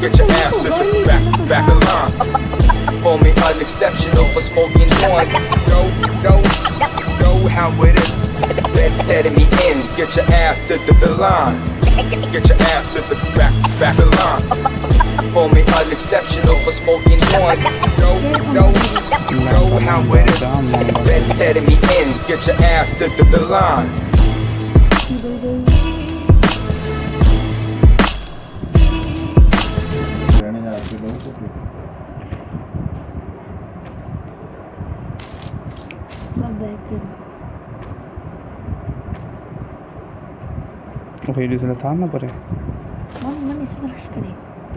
Get your ass to the back of line. Call me unexceptional for smoking joint. Know how it is. Letting me in. Get your ass to the line. Get your ass to the back of line. Call me unexceptional for smoking joint. Know how it is. Letting me in. Get your ass to the line. फिर इसलिए था ना परे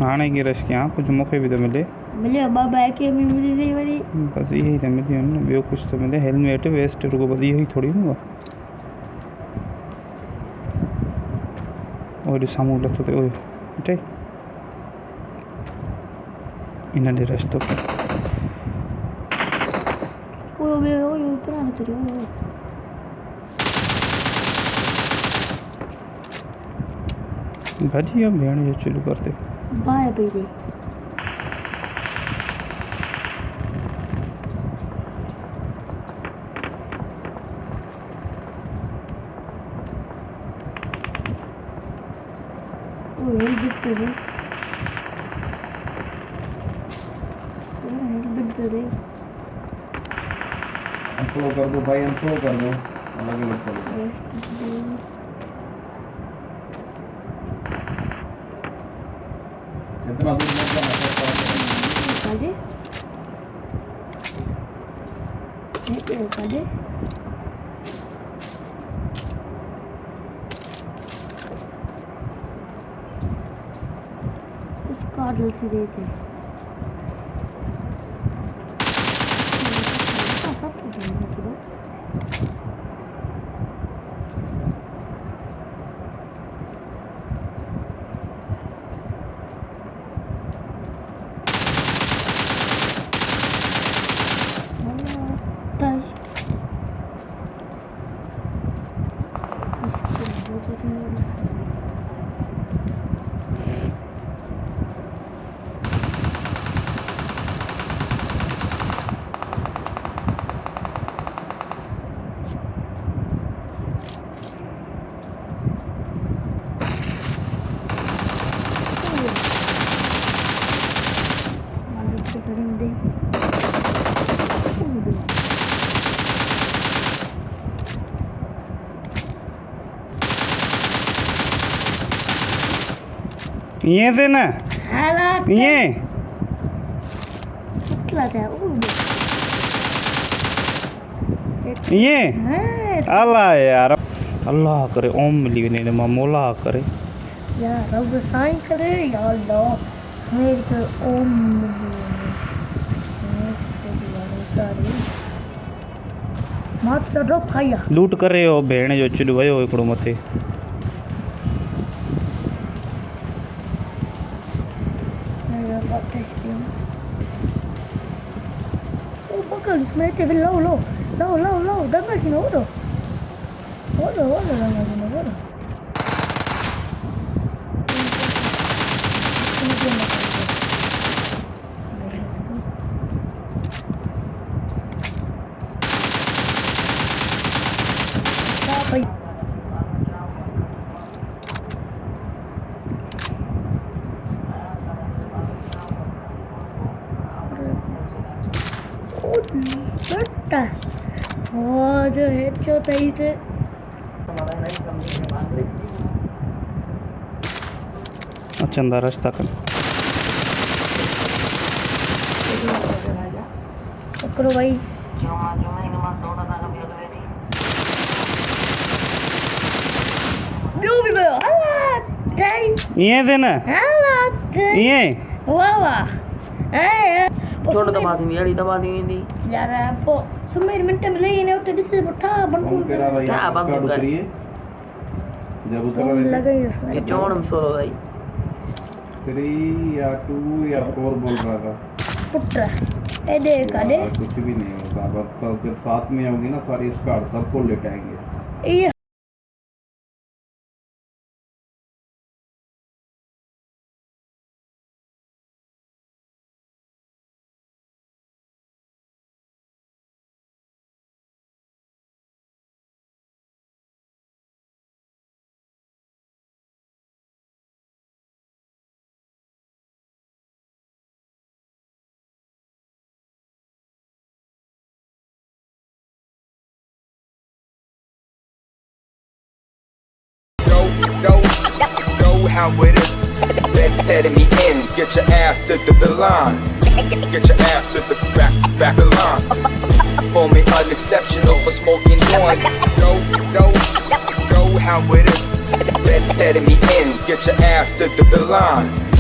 आने की rush के कुछ मौके भी तो मिले बाबा के में मिली वरी बस यही तो मिली ना ॿियो कुछ तो मिले हेलमेट वेस्ट रुको बस यही थोड़ी हूँगा और सामू लथो ते ओए ठीक इन्हें रश तो ओए उतना न चलो भाजी अब भेड़ जो चलू करते बाय बेबी ओए बिट्टे दे अनफॉलो कर दो भाई अनफॉलो कर दो अलग अलग कर दो इतना दूर मत जाना काजे ये काजे इस कार्ड से देते ये थे ना ये ये अल्लाह यार अल्लाह करे ओम मिली नहीं मौला करे यार रब साईं करे या अल्लाह मेरे को ओम मात तो खाया लूट करे हो भेण जो चुड वयो एकड़ो मथे इसमें ते लो दंगा की हो दो दंगा की हो दो और हेडशॉट सही से चंदा रास्ता कर करो भाई ये थे ना ये वाह वाह छोड़ दबा दी यारी दबा दी थी यार आपको सुमेर मिनट में ले ने उते दिस उठा बनकू क्या बाबू कर जब उतर लगा ही उसमें ये जोड़ में सोलो भाई 3 या 2 या 4 बोल रहा था पुत्र ए देख दे कुछ भी नहीं होगा बस जब साथ में होगी ना सारी स्क्वाड सबको लेके आएंगे ये know how it is. Letting me in, get your ass to the line. Get your ass to the back of the line. Call me unexceptional for smoking joint. Know how it is. Letting me in, get your ass to the line.